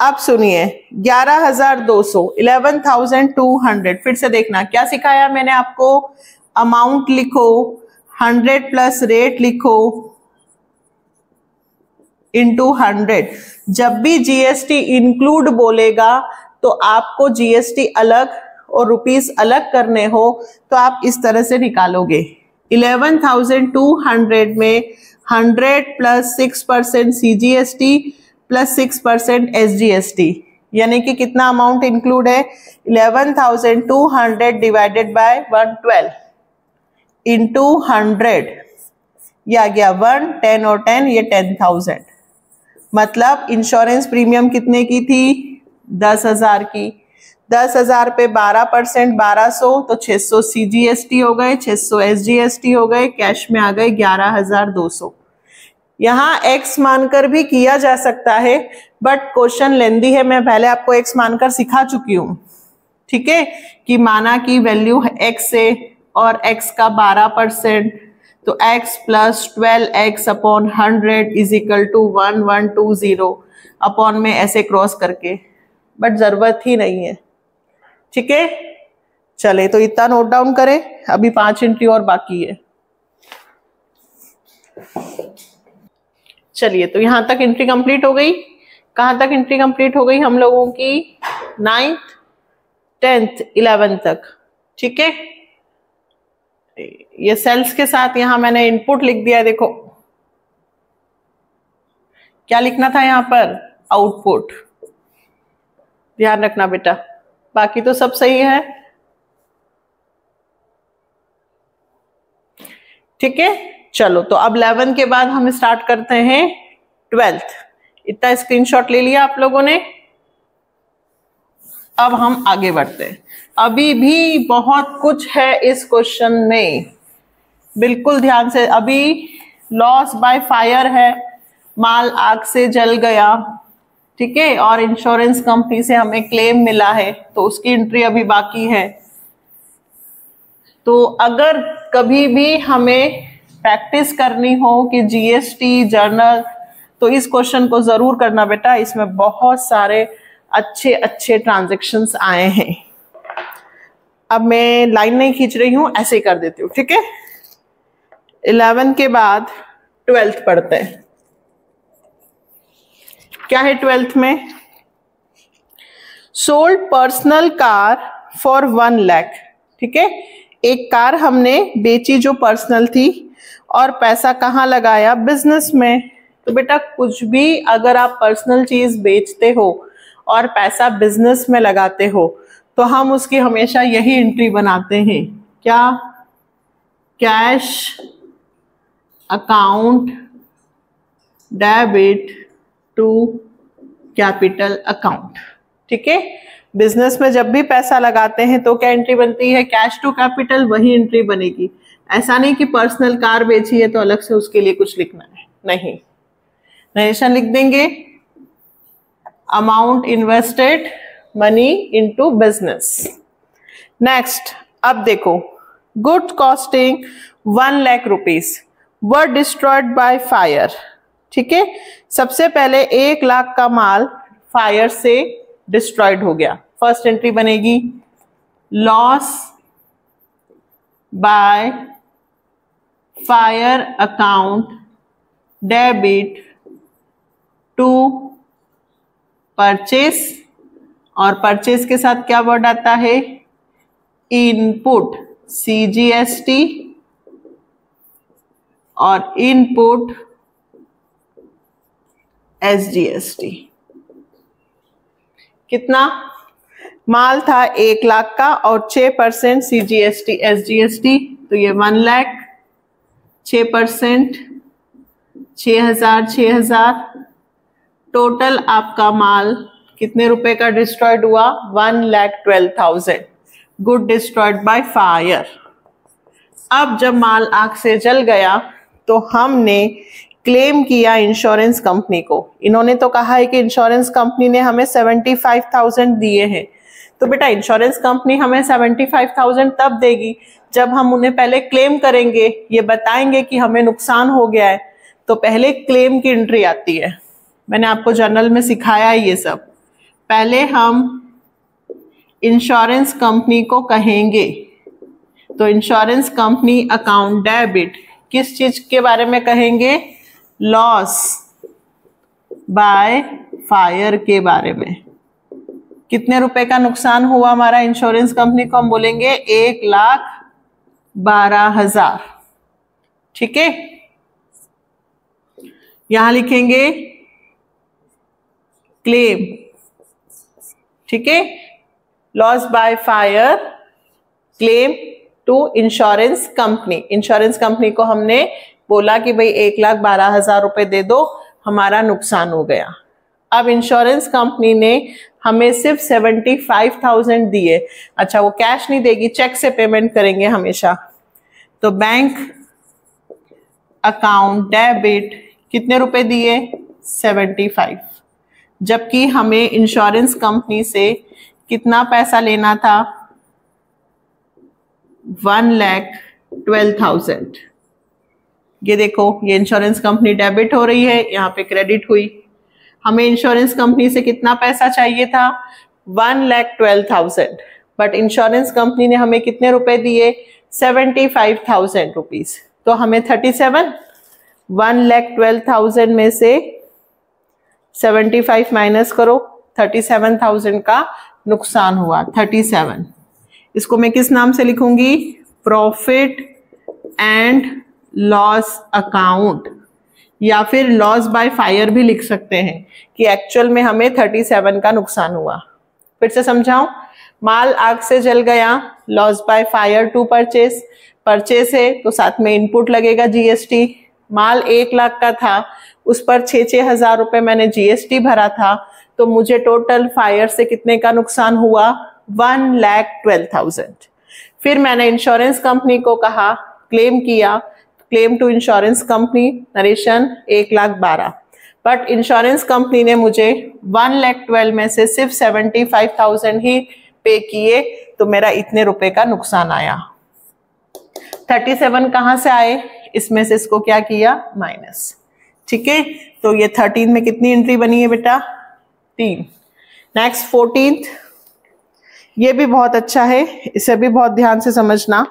अब सुनिए, 11,200, 11,200। फिर से देखना क्या सिखाया मैंने आपको? अमाउंट लिखो, 100 प्लस रेट लिखो इंटू 100। जब भी GST इंक्लूड बोलेगा तो आपको GST अलग और रुपीस अलग करने हो तो आप इस तरह से निकालोगे। 11,200 में 100 प्लस 6% CGST प्लस 6% SGST, यानी कि कितना अमाउंट इंक्लूड है? 11,200 डिवाइडेड बाय 112 इंटू 100, ये आ गया 1, 10 और 10, ये 10,000। मतलब इंश्योरेंस प्रीमियम कितने की थी? 10,000 की। 10,000 पे 12%, 1,200, तो 600 CGST हो गए, 600 SGST हो गए, कैश में आ गए 11,200। यहाँ x मानकर भी किया जा सकता है, बट क्वेश्चन लेंदी है, मैं पहले आपको x मानकर सिखा चुकी हूं। ठीक है, कि माना की वैल्यू x है और x का 12%, तो x plus 12x upon 100 is equal to 1120 upon में ऐसे क्रॉस करके, बट जरूरत ही नहीं है। ठीक है, चले तो इतना नोट डाउन करें, अभी 5 एंट्री और बाकी है। चलिए, तो यहां तक एंट्री कंप्लीट हो गई। कहां तक एंट्री कंप्लीट हो गई हम लोगों की? 9th 10th 11th तक। ठीक है, ये सेल्स के साथ यहां मैंने इनपुट लिख दिया। देखो क्या लिखना था यहां पर? आउटपुट। ध्यान रखना बेटा, बाकी तो सब सही है। ठीक है, चलो तो अब 11 के बाद हम स्टार्ट करते हैं 12th। इतना स्क्रीनशॉट ले लिया आप लोगों ने। अब हम आगे बढ़ते हैं, अभी भी बहुत कुछ है इस क्वेश्चन में, बिल्कुल ध्यान से। अभी लॉस बाय फायर है, माल आग से जल गया, ठीक है, और इंश्योरेंस कंपनी से हमें क्लेम मिला है, तो उसकी एंट्री अभी बाकी है। तो अगर कभी भी हमें प्रैक्टिस करनी हो कि जीएसटी जर्नल, तो इस क्वेश्चन को जरूर करना बेटा, इसमें बहुत सारे अच्छे अच्छे ट्रांजैक्शंस आए हैं। अब मैं लाइन नहीं खींच रही हूं, ऐसे ही कर देती हूँ, ठीक है। 11 के बाद 12th पढ़ते हैं। क्या है 12th में? Sold personal car for 1 lakh, ठीक है। एक कार हमने बेची जो पर्सनल थी, और पैसा कहाँ लगाया? बिजनेस में। तो बेटा कुछ भी अगर आप पर्सनल चीज बेचते हो और पैसा बिजनेस में लगाते हो, तो हम उसकी हमेशा यही एंट्री बनाते हैं। क्या? Cash account debit to capital account, ठीक है। बिजनेस में जब भी पैसा लगाते हैं तो क्या एंट्री बनती है, कैश टू कैपिटल, वही एंट्री बनेगी। ऐसा नहीं कि पर्सनल कार बेची है तो अलग से उसके लिए कुछ लिखना है, नहीं। नरेशन लिख देंगे, amount invested, money into business. Next, अब देखो, good costing 1 lakh rupees were destroyed by fire. ठीक है, सबसे पहले 1 लाख का माल फायर से डिस्ट्रॉयड हो गया। फर्स्ट एंट्री बनेगी loss by fire account debit to purchase, और परचेस के साथ क्या वर्ड आता है, इनपुट CGST और इनपुट SGST। कितना माल था, 1 लाख का, और 6% CGST SGST, तो ये 1 लाख, 6%, 6,000, टोटल आपका माल कितने रुपए का डिस्ट्रॉयड हुआ, 1,12,000। Good destroyed by fire. अब जब माल आग से जल गया तो हमने क्लेम किया इंश्योरेंस कंपनी को। इन्होंने तो कहा है कि इंश्योरेंस कंपनी ने हमें 75,000 दिए हैं, तो बेटा इंश्योरेंस कंपनी हमें 75,000 तब देगी जब हम उन्हें पहले क्लेम करेंगे, ये बताएंगे कि हमें नुकसान हो गया है, तो पहले क्लेम की एंट्री आती है। मैंने आपको जर्नल में सिखाया है ये सब। पहले हम इंश्योरेंस कंपनी को कहेंगे, तो इंश्योरेंस कंपनी अकाउंट डेबिट किस चीज के बारे में कहेंगे, लॉस बाय फायर के बारे में। कितने रुपए का नुकसान हुआ हमारा इंश्योरेंस कंपनी को, हम बोलेंगे 1,12,000। ठीक है, यहां लिखेंगे क्लेम। ठीक है, loss by fire claim to insurance company. Insurance company को हमने बोला कि भाई 1,12,000 रुपए दे दो, हमारा नुकसान हो गया। अब इंश्योरेंस कंपनी ने हमें सिर्फ 75,000 दिए। अच्छा, वो कैश नहीं देगी, चेक से पेमेंट करेंगे हमेशा, तो बैंक अकाउंट डेबिट कितने रुपए दिए, 75, जबकि हमें इंश्योरेंस कंपनी से कितना पैसा लेना था, 1,12,000। ये देखो, ये इंश्योरेंस कंपनी डेबिट हो रही है, यहाँ पे क्रेडिट हुई। हमें इंश्योरेंस कंपनी से कितना पैसा चाहिए था, 1,12,000, बट इंश्योरेंस कंपनी ने हमें कितने रुपए दिए, 75,000 रुपीज। तो हमें 37, 1,12,000 में से 75 माइनस करो, 37,000 का नुकसान हुआ। 37, इसको मैं किस नाम से लिखूंगी, प्रॉफिट एंड लॉस अकाउंट, या फिर लॉस बाय फायर भी लिख सकते हैं कि एक्चुअल में हमें 37 का नुकसान हुआ। फिर से समझाऊं, माल आग से जल गया, loss by fire to purchase, purchase है तो साथ में इनपुट लगेगा GST। माल 1 लाख का था, उस पर 6,000 रुपए मैंने GST भरा था, तो मुझे टोटल फायर से कितने का नुकसान हुआ, 1,12,000। फिर मैंने इंश्योरेंस कंपनी को कहा, क्लेम किया, claim to insurance company, narration 1,12,000, but insurance company ने मुझे 1,12,000 में से सिर्फ 75,000 ही पे किए, तो मेरा इतने रुपए का नुकसान आया। 37 कहां से आए, इसमें से इसको क्या किया, माइनस। ठीक है, तो ये 13 में कितनी एंट्री बनी है बेटा, 3। नेक्स्ट 14th, ये भी बहुत अच्छा है, इसे भी बहुत ध्यान से समझना।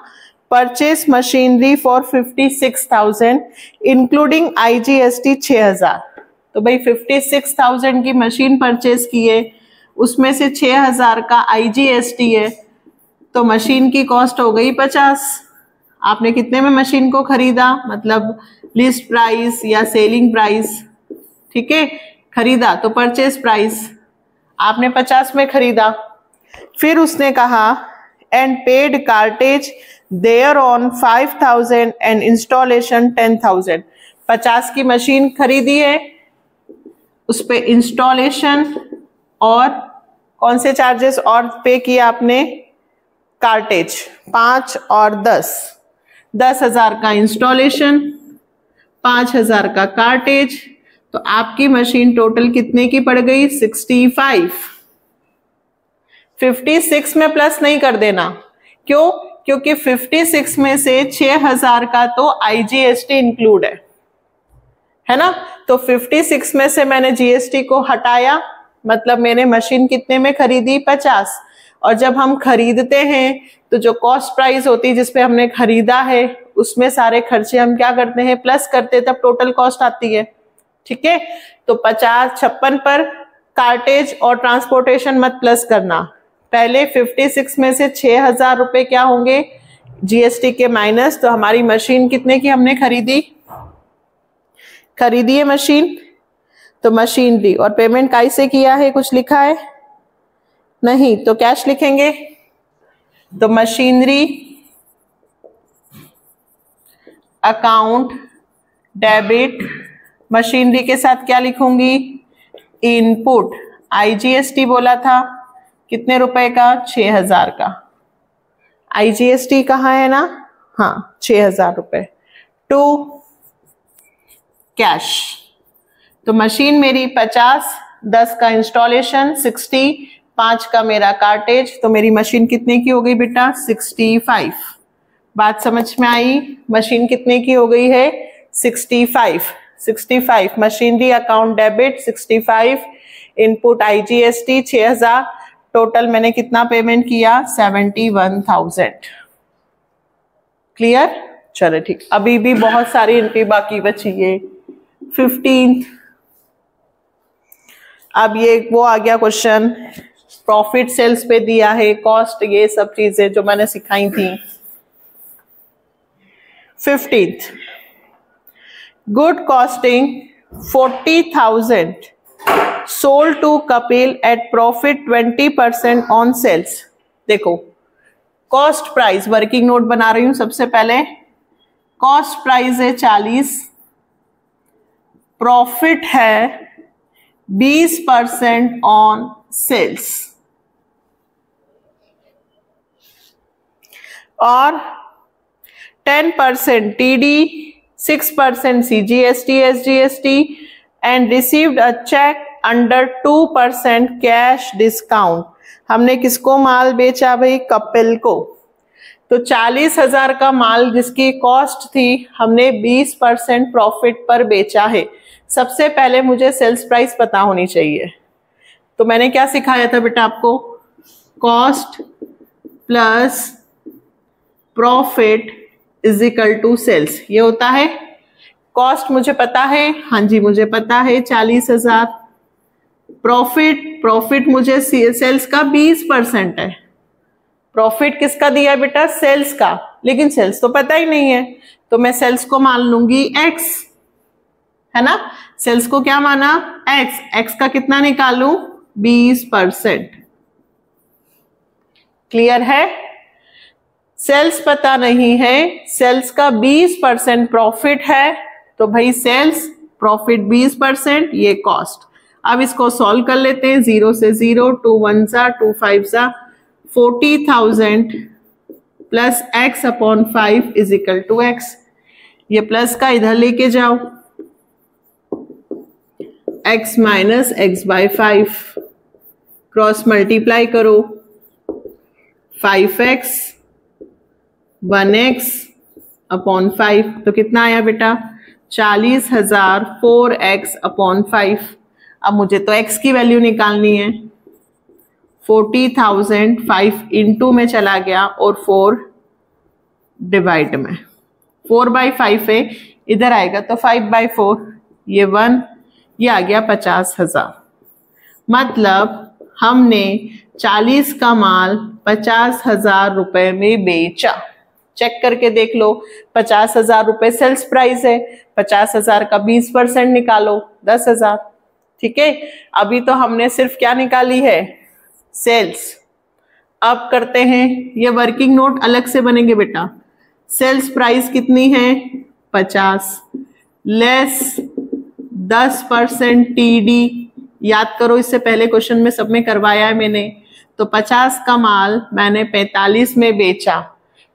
Purchase machinery for 56,000 including IGST 6,000। तो भाई 56,000 की मशीन परचेस की है, उसमें से 6,000 का IGST है, तो मशीन की कॉस्ट हो गई 50। आपने कितने में मशीन को खरीदा, मतलब लिस्ट प्राइस या सेलिंग प्राइस, ठीक है, खरीदा तो परचेस प्राइस आपने 50 में खरीदा। फिर उसने कहा and paid cartage there on 5,000 and installation 10,000। 50 की मशीन खरीदी है, उस पे इंस्टॉलेशन और कौन से चार्जेस और पे किया आपने? कार्टेज 5 और 10, 10,000 का इंस्टॉलेशन, 5,000 का कार्टेज, तो आपकी मशीन टोटल कितने की पड़ गई? 65। 56 में प्लस नहीं कर देना, क्यों? क्योंकि 56 में से 6,000 का तो IGST इंक्लूड है ना। तो 56 में से मैंने GST को हटाया, मतलब मैंने मशीन कितने में खरीदी? 50। और जब हम खरीदते हैं तो जो कॉस्ट प्राइस होती है जिसपे हमने खरीदा है उसमें सारे खर्चे हम क्या करते हैं? प्लस करते हैं, तब टोटल कॉस्ट आती है। ठीक है, तो 56 पर कार्टेज और ट्रांसपोर्टेशन मत प्लस करना। पहले 56 में से 6,000 रुपए क्या होंगे? GST के माइनस। तो हमारी मशीन कितने की हमने खरीदी है मशीन? तो मशीनरी और पेमेंट कैसे किया है? कुछ लिखा है? नहीं, तो कैश लिखेंगे। तो मशीनरी अकाउंट डेबिट, मशीनरी के साथ क्या लिखूंगी? इनपुट। IGST बोला था कितने रुपए का? 6,000 का। IGST कहाँ है ना? हाँ, 6,000 रुपए। टू कैश, तो मशीन मेरी 50, 10 का इंस्टॉलेशन, 60, 5 का मेरा कार्टेज, तो मेरी मशीन कितने की हो गई बेटा? 65। बात समझ में आई? मशीन कितने की हो गई है? 65 machinery account debit 65, input IGST 6,000, total मैंने कितना पेमेंट किया? 71,000। क्लियर? चलो ठीक, अभी भी बहुत सारी एंट्री बाकी बची है। 15th, अब ये वो आ गया क्वेश्चन, प्रॉफिट सेल्स पे दिया है, कॉस्ट, ये सब चीजें जो मैंने सिखाई थी। 15th, good costing 40,000 sold to Kapil at profit 20% on sales. देखो, कॉस्ट प्राइस, वर्किंग नोट बना रही हूं। सबसे पहले कॉस्ट प्राइस है 40, प्रॉफिट है 20% ऑन सेल्स, और 10% TD, 6% CGST, SGST, and received a check under 2% cash discount. हमने किसको माल बेचा भाई? कपिल को। तो 40,000 का माल जिसकी कॉस्ट थी हमने 20% प्रॉफिट पर बेचा है। सबसे पहले मुझे सेल्स प्राइस पता होनी चाहिए। तो मैंने क्या सिखाया था बेटा आपको? Cost plus profit is equal to sales. ये होता है कॉस्ट, मुझे पता है, हाँ जी मुझे पता है 40,000। प्रॉफिट मुझे सेल्स का 20% है। प्रॉफिट किसका दिया है बेटा? सेल्स का, लेकिन सेल्स तो पता ही नहीं है, तो मैं सेल्स को मान लूंगी X, है ना। सेल्स को क्या माना? X का कितना निकालूं? 20%। क्लियर है? सेल्स पता नहीं है, सेल्स का 20% प्रॉफिट है, तो भाई सेल्स प्रॉफिट 20%, ये कॉस्ट। अब इसको सॉल्व कर लेते हैं। 0 से 0, 2 1 सा 2 5 सा, 40,000 plus X upon 5 is equal to X। ये प्लस का इधर लेके जाओ, X minus X by 5, cross multiply करो, 5X 1X अपॉन 5, तो कितना आया बेटा? 40,000 4X अपॉन 5। अब मुझे तो X की वैल्यू निकालनी है। 40,000 5 इंटू में चला गया और 4 डिवाइड में, 4/5 है, इधर आएगा तो 5/4, ये 1, ये आ गया 50,000। मतलब हमने 40 का माल 50,000 रुपए में बेचा। चेक करके देख लो, 50,000 रुपए सेल्स प्राइस है, 50,000 का 20% निकालो, 10,000। ठीक है, अभी तो हमने सिर्फ क्या निकाली है? सेल्स। अब करते हैं, ये वर्किंग नोट अलग से बनेंगे बेटा। सेल्स प्राइस कितनी है? 50 लेस 10% TD, याद करो, इससे पहले क्वेश्चन में सब में करवाया है मैंने। तो 50 का माल मैंने 45 में बेचा,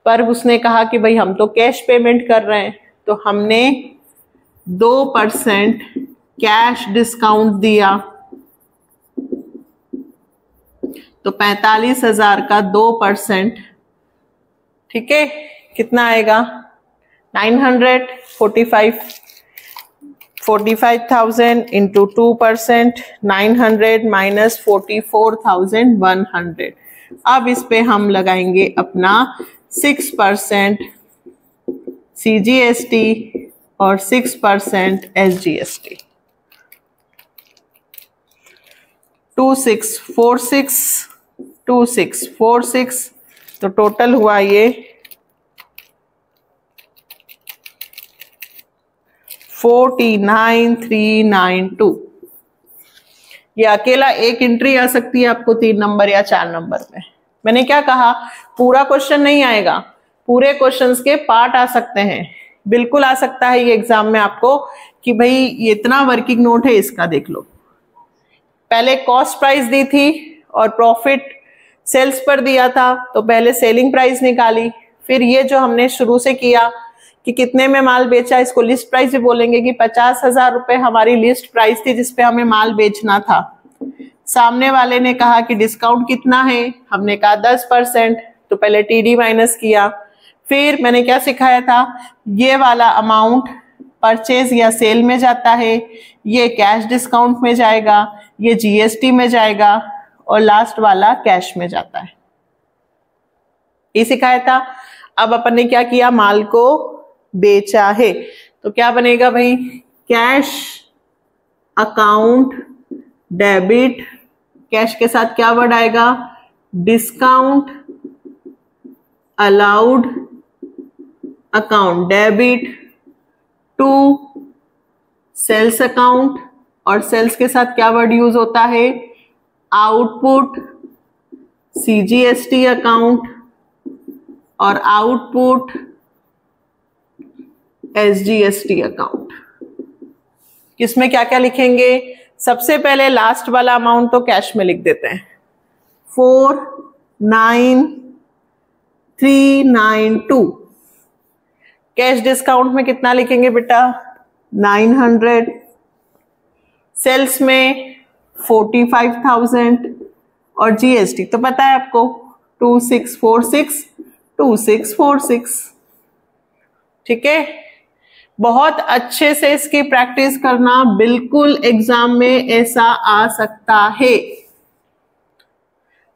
पर उसने कहा कि भाई हम तो कैश पेमेंट कर रहे हैं, तो हमने 2% कैश डिस्काउंट दिया। तो 45,000 का 2%, ठीक है, कितना आएगा? 45,000 इंटू 2%, 900 माइनस 44,100। अब इस पे हम लगाएंगे अपना 6% CGST और 6% SGST। 2646 तो टोटल हुआ ये 49,392। ये अकेला एक एंट्री आ सकती है आपको 3 नंबर या 4 नंबर में। मैंने क्या कहा, पूरा क्वेश्चन नहीं आएगा, पूरे क्वेश्चंस के पार्ट आ सकते हैं। बिल्कुल आ सकता है ये एग्जाम में आपको कि भाई ये इतना वर्किंग नोट है, इसका देख लो। पहले कॉस्ट प्राइस दी थी और प्रॉफिट सेल्स पर दिया था, तो पहले सेलिंग प्राइस निकाली। फिर ये जो हमने शुरू से किया कि कितने में माल बेचा, इसको लिस्ट प्राइस भी बोलेंगे कि 50,000 रुपए हमारी लिस्ट प्राइस थी जिसपे हमें माल बेचना था। सामने वाले ने कहा कि डिस्काउंट कितना है, हमने कहा 10%, तो पहले TD माइनस किया। फिर मैंने क्या सिखाया था, ये वाला अमाउंट परचेज या सेल में जाता है, ये कैश डिस्काउंट में जाएगा, ये GST में जाएगा और लास्ट वाला कैश में जाता है, ये सिखाया था। अब अपन ने क्या किया, माल को बेचा है, तो क्या बनेगा भाई, कैश अकाउंट डेबिट, कैश के साथ क्या वर्ड आएगा, discount allowed account debit to sales account, और सेल्स के साथ क्या वर्ड यूज होता है, आउटपुट CGST अकाउंट और आउटपुट SGST अकाउंट। किसमें क्या क्या लिखेंगे, सबसे पहले लास्ट वाला अमाउंट तो कैश में लिख देते हैं, 49,392। कैश डिस्काउंट में कितना लिखेंगे बेटा, 900। सेल्स में 45,000 और GST तो पता है आपको 2646। ठीक है, बहुत अच्छे से इसकी प्रैक्टिस करना, बिल्कुल एग्जाम में ऐसा आ सकता है।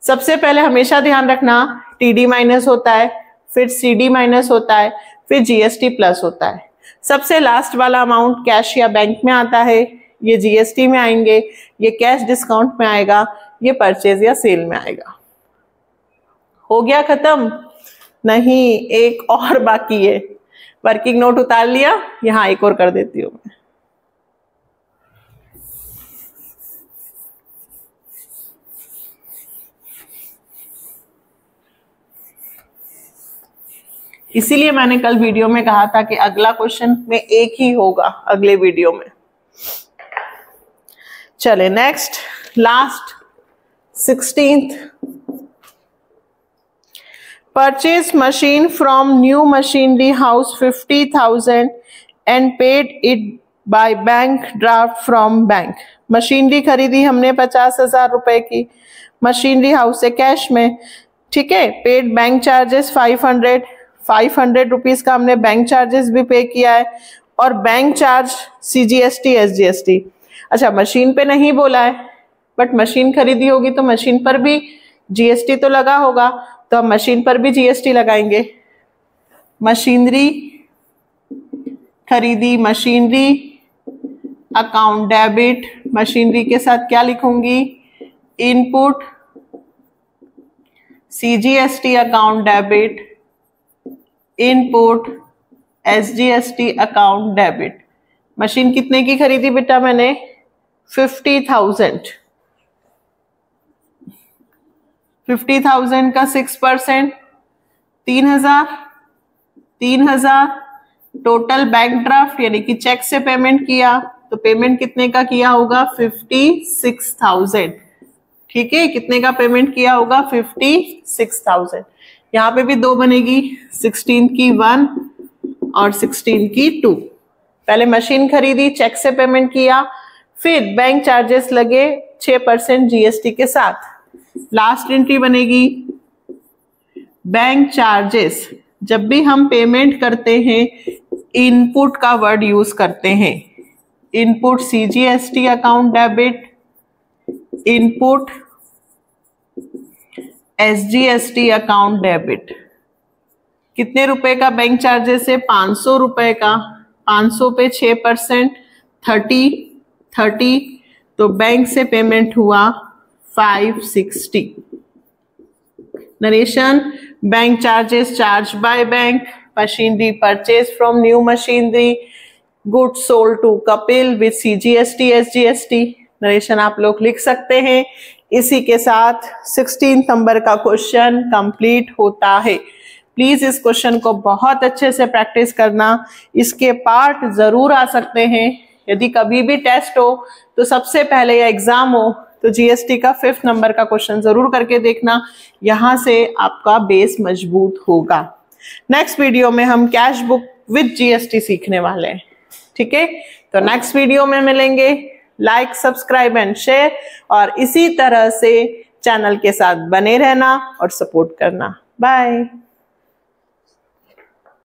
सबसे पहले हमेशा ध्यान रखना, TD माइनस होता है, फिर CD माइनस होता है, फिर GST प्लस होता है। सबसे लास्ट वाला अमाउंट कैश या बैंक में आता है, ये GST में आएंगे, ये कैश डिस्काउंट में आएगा, ये परचेज या सेल में आएगा। हो गया खत्म? नहीं, एक और बाकी है। वर्किंग नोट उतार लिया, यहां एक और कर देती हूं मैं। इसीलिए मैंने कल वीडियो में कहा था कि अगला क्वेश्चन में एक ही होगा अगले वीडियो में। चले next, last 16th, purchase machine from new machinery house 50,000 and paid it by bank draft from bank। Machinery खरीदी हमने 50,000 रुपए की मशीनरी हाउस से कैश में, ठीक है। पेड बैंक चार्जेस 500 रुपीज का हमने बैंक चार्जेस भी पे किया है, और बैंक चार्ज CGST SGST। अच्छा, मशीन पे नहीं बोला है, बट मशीन खरीदी होगी तो मशीन पर भी GST तो लगा होगा, तो हम मशीन पर भी GST लगाएंगे। मशीनरी खरीदी, मशीनरी अकाउंट डेबिट, मशीनरी के साथ क्या लिखूंगी, input CGST account debit, input SGST account debit. Machine कितने की खरीदी बेटा मैंने, 50,000। 50,000 का 6% 3,000 टोटल बैंक ड्राफ्ट यानी कि चेक से पेमेंट किया तो पेमेंट कितने का किया होगा? 56,000। ठीक है, कितने का पेमेंट किया होगा? 56,000। यहाँ पे भी 2 बनेगी, 16 की 1 और 16 की 2। पहले मशीन खरीदी, चेक से पेमेंट किया, फिर बैंक चार्जेस लगे 6% जीएसटी के साथ। लास्ट एंट्री बनेगी बैंक चार्जेस। जब भी हम पेमेंट करते हैं इनपुट का वर्ड यूज करते हैं। Input CGST account debit, input SGST account debit. कितने रुपए का बैंक चार्जेस है? 500 रुपए का। 500 पे 6%, 30, तो बैंक से पेमेंट हुआ 560। Narration, bank charges charge by bank, machinery purchase from new machinery, goods sold to Kapil with CGST SGST. Narration आप लोग लिख सकते हैं। इसी के साथ 16 नंबर का क्वेश्चन कंप्लीट होता है। प्लीज इस क्वेश्चन को बहुत अच्छे से प्रैक्टिस करना। इसके पार्ट जरूर आ सकते हैं। यदि कभी भी टेस्ट हो तो सबसे पहले या एग्जाम हो तो जीएसटी का 5th नंबर का क्वेश्चन जरूर करके देखना। यहां से आपका बेस मजबूत होगा। नेक्स्ट वीडियो में हम कैश बुक विद जीएसटी सीखने वाले हैं। ठीक है, तो नेक्स्ट वीडियो में मिलेंगे। लाइक, सब्सक्राइब एंड शेयर, और इसी तरह से चैनल के साथ बने रहना और सपोर्ट करना। बाय।